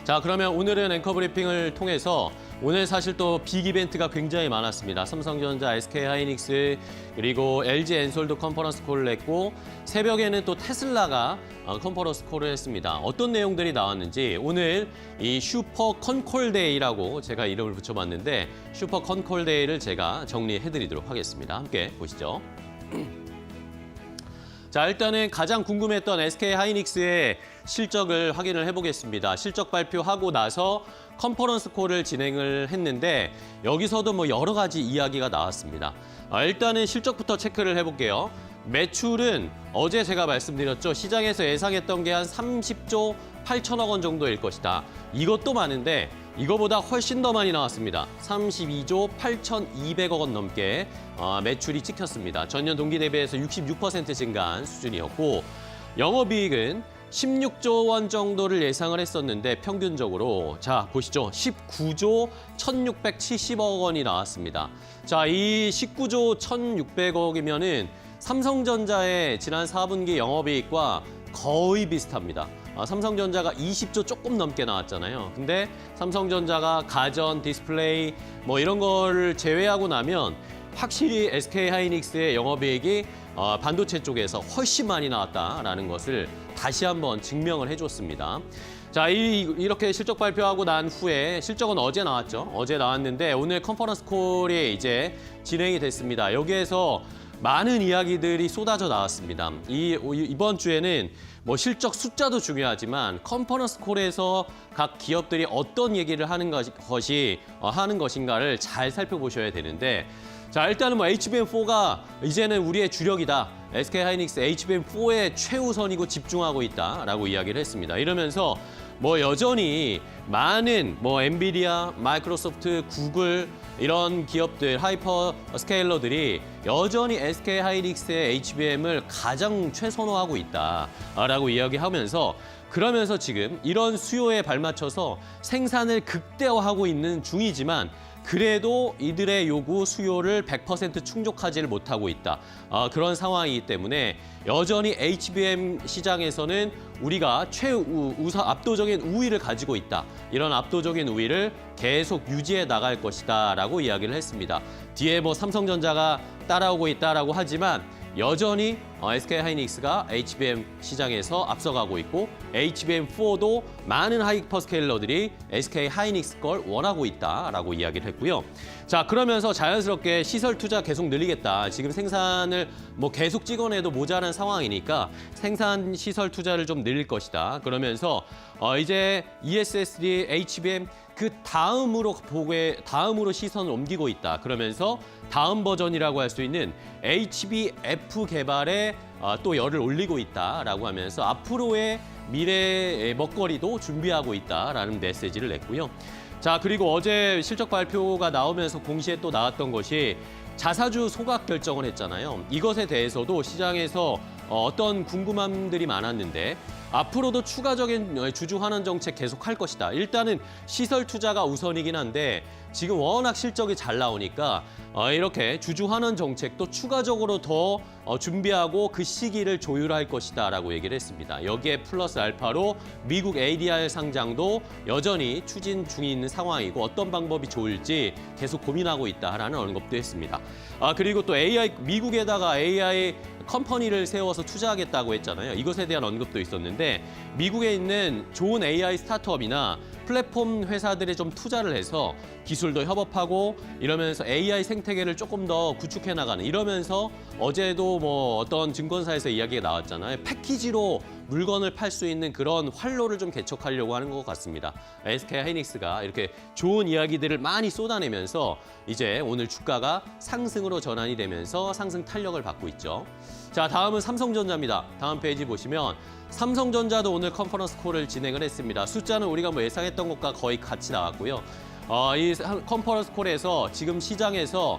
자, 그러면 오늘은 앵커 브리핑을 통해서 오늘 사실 또 빅 이벤트가 굉장히 많았습니다. 삼성전자, SK하이닉스, 그리고 LG 엔솔도 컨퍼런스 콜을 했고 새벽에는 또 테슬라가 컨퍼런스 콜을 했습니다. 어떤 내용들이 나왔는지 오늘 이 슈퍼 컨콜데이라고 제가 이름을 붙여봤는데 슈퍼 컨콜데이를 제가 정리해드리도록 하겠습니다. 함께 보시죠. 자, 일단은 가장 궁금했던 SK하이닉스의 실적을 확인을 해보겠습니다. 실적 발표하고 나서 컨퍼런스 콜을 진행을 했는데 여기서도 뭐 여러 가지 이야기가 나왔습니다. 일단은 실적부터 체크를 해볼게요. 매출은 어제 제가 말씀드렸죠. 시장에서 예상했던 게 한 30조 8천억 원 정도일 것이다. 이것도 많은데 이거보다 훨씬 더 많이 나왔습니다. 32조 8,200억 원 넘게 매출이 찍혔습니다. 전년 동기 대비해서 66% 증가한 수준이었고 영업이익은 16조 원 정도를 예상을 했었는데 평균적으로 자 보시죠. 19조 1,670억 원이 나왔습니다. 자, 이 19조 1,600억이면은 삼성전자의 지난 4분기 영업이익과 거의 비슷합니다. 삼성전자가 20조 조금 넘게 나왔잖아요. 근데 삼성전자가 가전, 디스플레이 뭐 이런 거를 제외하고 나면 확실히 SK하이닉스의 영업이익이 반도체 쪽에서 훨씬 많이 나왔다라는 것을 다시 한번 증명을 해줬습니다. 자, 이렇게 실적 발표하고 난 후에 실적은 어제 나왔죠. 어제 나왔는데 오늘 컨퍼런스 콜이 이제 진행이 됐습니다. 여기에서 많은 이야기들이 쏟아져 나왔습니다. 이번 주에는 뭐 실적 숫자도 중요하지만 컨퍼런스 콜에서 각 기업들이 어떤 얘기를 하는 것인가를 잘 살펴보셔야 되는데 자, 일단은 뭐 HBM4가 이제는 우리의 주력이다. SK하이닉스 HBM4에 최우선이고 집중하고 있다라고 이야기를 했습니다. 이러면서 뭐 여전히 많은 뭐 엔비디아, 마이크로소프트, 구글 이런 기업들, 하이퍼 스케일러들이 여전히 SK하이닉스의 HBM을 가장 최선호하고 있다라고 이야기하면서 그러면서 지금 이런 수요에 발맞춰서 생산을 극대화하고 있는 중이지만 그래도 이들의 요구 수요를 100% 충족하지를 못하고 있다. 그런 상황이기 때문에 여전히 HBM 시장에서는 우리가 압도적인 우위를 가지고 있다. 이런 압도적인 우위를 계속 유지해 나갈 것이다 라고 이야기를 했습니다. 뒤에 뭐 삼성전자가 따라오고 있다라고 하지만 여전히 SK하이닉스가 HBM 시장에서 앞서가고 있고 HBM4도 많은 하이퍼스케일러들이 SK하이닉스 걸 원하고 있다라고 이야기를 했고요. 자, 그러면서 자연스럽게 시설 투자 계속 늘리겠다. 지금 생산을 뭐 계속 찍어내도 모자란 상황이니까 생산 시설 투자를 좀 늘릴 것이다. 그러면서 이제 ESSD, HBM 그 다음으로 시선을 옮기고 있다. 그러면서 다음 버전이라고 할 수 있는 HBF 개발에 또 열을 올리고 있다라고 하면서 앞으로의 미래의 먹거리도 준비하고 있다라는 메시지를 냈고요. 자, 그리고 어제 실적 발표가 나오면서 동시에 또 나왔던 것이 자사주 소각 결정을 했잖아요. 이것에 대해서도 시장에서 어떤 궁금함들이 많았는데 앞으로도 추가적인 주주 환원 정책 계속할 것이다. 일단은 시설 투자가 우선이긴 한데 지금 워낙 실적이 잘 나오니까 이렇게 주주 환원 정책도 추가적으로 더 준비하고 그 시기를 조율할 것이다라고 얘기를 했습니다. 여기에 플러스 알파로 미국 ADR 상장도 여전히 추진 중에 있는 상황이고 어떤 방법이 좋을지 계속 고민하고 있다라는 언급도 했습니다. 그리고 또 미국에다가 AI 컴퍼니를 세워서 투자하겠다고 했잖아요. 이것에 대한 언급도 있었는데 미국에 있는 좋은 AI 스타트업이나 플랫폼 회사들에 좀 투자를 해서 기술도 협업하고 이러면서 AI 생태계를 조금 더 구축해 나가는 이러면서 어제도 뭐 어떤 증권사에서 이야기가 나왔잖아요. 패키지로 물건을 팔 수 있는 그런 활로를 좀 개척하려고 하는 것 같습니다. SK하이닉스가 이렇게 좋은 이야기들을 많이 쏟아내면서 이제 오늘 주가가 상승으로 전환이 되면서 상승 탄력을 받고 있죠. 자, 다음은 삼성전자입니다. 다음 페이지 보시면 삼성전자도 오늘 컨퍼런스 콜을 진행을 했습니다. 숫자는 우리가 뭐 예상했던 것과 거의 같이 나왔고요. 이 컨퍼런스 콜에서 지금 시장에서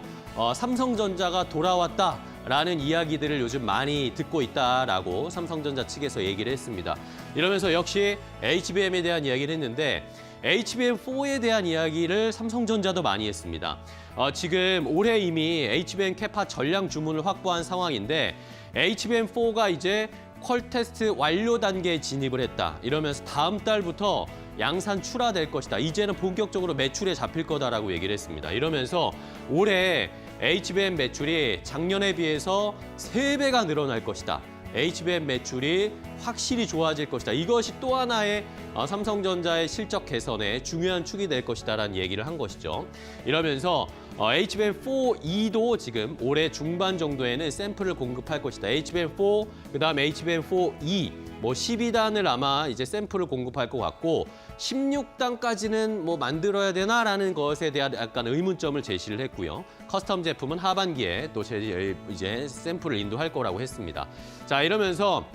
삼성전자가 돌아왔다라는 이야기들을 요즘 많이 듣고 있다라고 삼성전자 측에서 얘기를 했습니다. 이러면서 역시 HBM에 대한 이야기를 했는데 HBM4에 대한 이야기를 삼성전자도 많이 했습니다. 지금 올해 이미 HBM 캐파 전량 주문을 확보한 상황인데 HBM4가 이제 퀄 테스트 완료 단계에 진입을 했다. 이러면서 다음 달부터 양산 출하될 것이다. 이제는 본격적으로 매출에 잡힐 거다라고 얘기를 했습니다. 이러면서 올해 HBM 매출이 작년에 비해서 3배가 늘어날 것이다. HBM 매출이 확실히 좋아질 것이다. 이것이 또 하나의 삼성전자의 실적 개선에 중요한 축이 될 것이다라는 얘기를 한 것이죠. 이러면서 HBM4E도 지금 올해 중반 정도에는 샘플을 공급할 것이다. HBM4, 그다음 HBM4E, 뭐 12단을 아마 이제 샘플을 공급할 것 같고 16단까지는 뭐 만들어야 되나라는 것에 대한 약간 의문점을 제시를 했고요. 커스텀 제품은 하반기에 또 이제 샘플을 인도할 거라고 했습니다. 자, 이러면서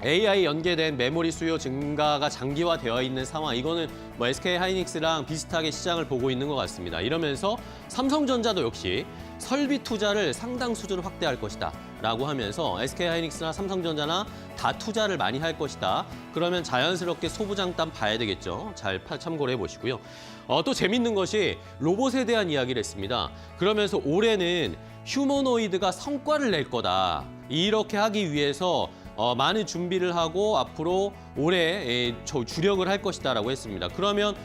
AI 연계된 메모리 수요 증가가 장기화되어 있는 상황, 이거는 뭐 SK 하이닉스랑 비슷하게 시장을 보고 있는 것 같습니다. 이러면서 삼성전자도 역시 설비 투자를 상당 수준으로 확대할 것이다 라고 하면서 SK 하이닉스나 삼성전자나 다 투자를 많이 할 것이다. 그러면 자연스럽게 소부장단 봐야 되겠죠. 잘 참고를 해보시고요. 또 재밌는 것이 로봇에 대한 이야기를 했습니다. 그러면서 올해는 휴머노이드가 성과를 낼 거다. 이렇게 하기 위해서 많은 준비를 하고 앞으로 올해 주력을 할 것이다라고 했습니다. 그러면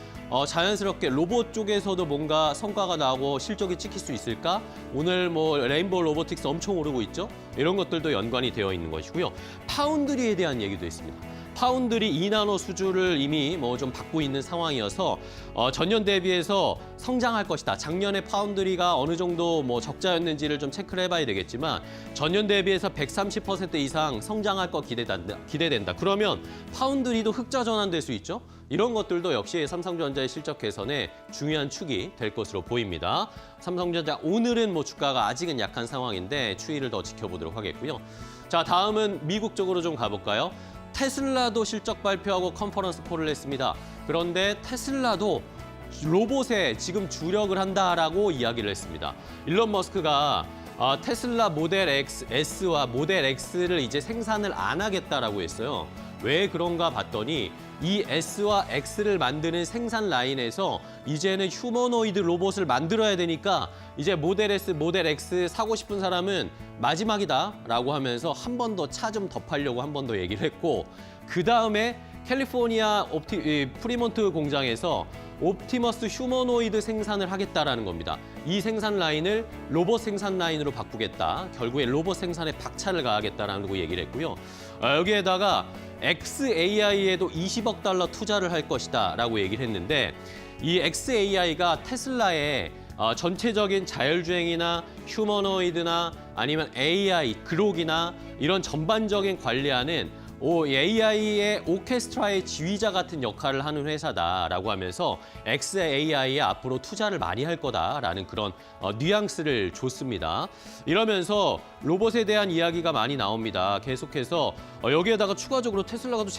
자연스럽게 로봇 쪽에서도 뭔가 성과가 나고 실적이 찍힐 수 있을까? 오늘 뭐 레인보우 로보틱스 엄청 오르고 있죠? 이런 것들도 연관이 되어 있는 것이고요. 파운드리에 대한 얘기도 있습니다. 파운드리 2나노 수주를 이미 뭐 좀 받고 있는 상황이어서 전년 대비해서 성장할 것이다. 작년에 파운드리가 어느 정도 뭐 적자였는지를 좀 체크를 해봐야 되겠지만 전년 대비해서 130% 이상 성장할 거 기대된다. 그러면 파운드리도 흑자 전환될 수 있죠. 이런 것들도 역시 삼성전자의 실적 개선에 중요한 축이 될 것으로 보입니다. 삼성전자 오늘은 뭐 주가가 아직은 약한 상황인데 추이를 더 지켜보도록 하겠고요. 자, 다음은 미국 쪽으로 좀 가볼까요? 테슬라도 실적 발표하고 컨퍼런스 콜을 했습니다. 그런데 테슬라도 로봇에 지금 주력을 한다라고 이야기를 했습니다. 일론 머스크가 테슬라 모델 S와 모델 X를 이제 생산을 안 하겠다라고 했어요. 왜 그런가 봤더니 이 S와 X를 만드는 생산 라인에서 이제는 휴머노이드 로봇을 만들어야 되니까 이제 모델 S, 모델 X 사고 싶은 사람은 마지막이다라고 하면서 한 번 더 차 좀 더 팔려고 한 번 더 얘기를 했고, 그 다음에 캘리포니아 프리몬트 공장에서 옵티머스 휴머노이드 생산을 하겠다라는 겁니다. 이 생산 라인을 로봇 생산 라인으로 바꾸겠다. 결국에 로봇 생산에 박차를 가하겠다라는 거 얘기를 했고요. 여기에다가 XAI에도 20억 달러 투자를 할 것이다 라고 얘기를 했는데, 이 XAI가 테슬라의 전체적인 자율주행이나 휴머노이드나 아니면 AI, 그록이나 이런 전반적인 관리하는 AI의 오케스트라의 지휘자 같은 역할을 하는 회사다라고 하면서 XAI에 앞으로 투자를 많이 할 거다라는 그런 뉘앙스를 줬습니다. 이러면서 로봇에 대한 이야기가 많이 나옵니다. 계속해서 여기에다가 추가적으로 테슬라가 또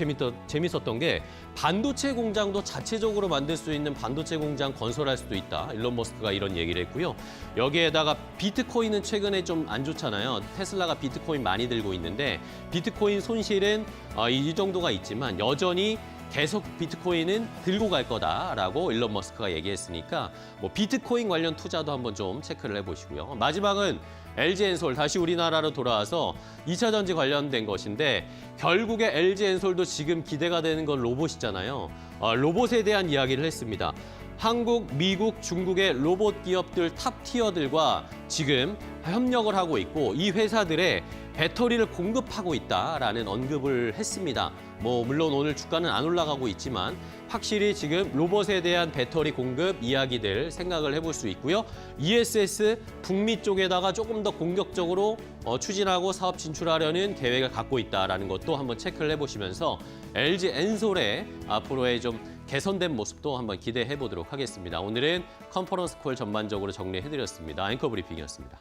재밌었던 게 반도체 공장도 자체적으로 만들 수 있는 반도체 공장 건설할 수도 있다. 일론 머스크가 이런 얘기를 했고요. 여기에다가 비트코인은 최근에 좀 안 좋잖아요. 테슬라가 비트코인 많이 들고 있는데 비트코인 손실은 이 정도가 있지만 여전히 계속 비트코인은 들고 갈 거다라고 일론 머스크가 얘기했으니까 뭐 비트코인 관련 투자도 한번 좀 체크를 해보시고요. 마지막은 LG엔솔, 다시 우리나라로 돌아와서 2차 전지 관련된 것인데 결국에 LG엔솔도 지금 기대가 되는 건 로봇이잖아요. 로봇에 대한 이야기를 했습니다. 한국, 미국, 중국의 로봇 기업들 탑 티어들과 지금 협력을 하고 있고 이 회사들의 배터리를 공급하고 있다라는 언급을 했습니다. 뭐 물론 오늘 주가는 안 올라가고 있지만 확실히 지금 로봇에 대한 배터리 공급 이야기들 생각을 해볼 수 있고요. ESS 북미 쪽에다가 조금 더 공격적으로 추진하고 사업 진출하려는 계획을 갖고 있다라는 것도 한번 체크를 해보시면서 LG엔솔의 앞으로의 좀 개선된 모습도 한번 기대해 보도록 하겠습니다. 오늘은 컨퍼런스 콜 전반적으로 정리해드렸습니다. 앵커 브리핑이었습니다.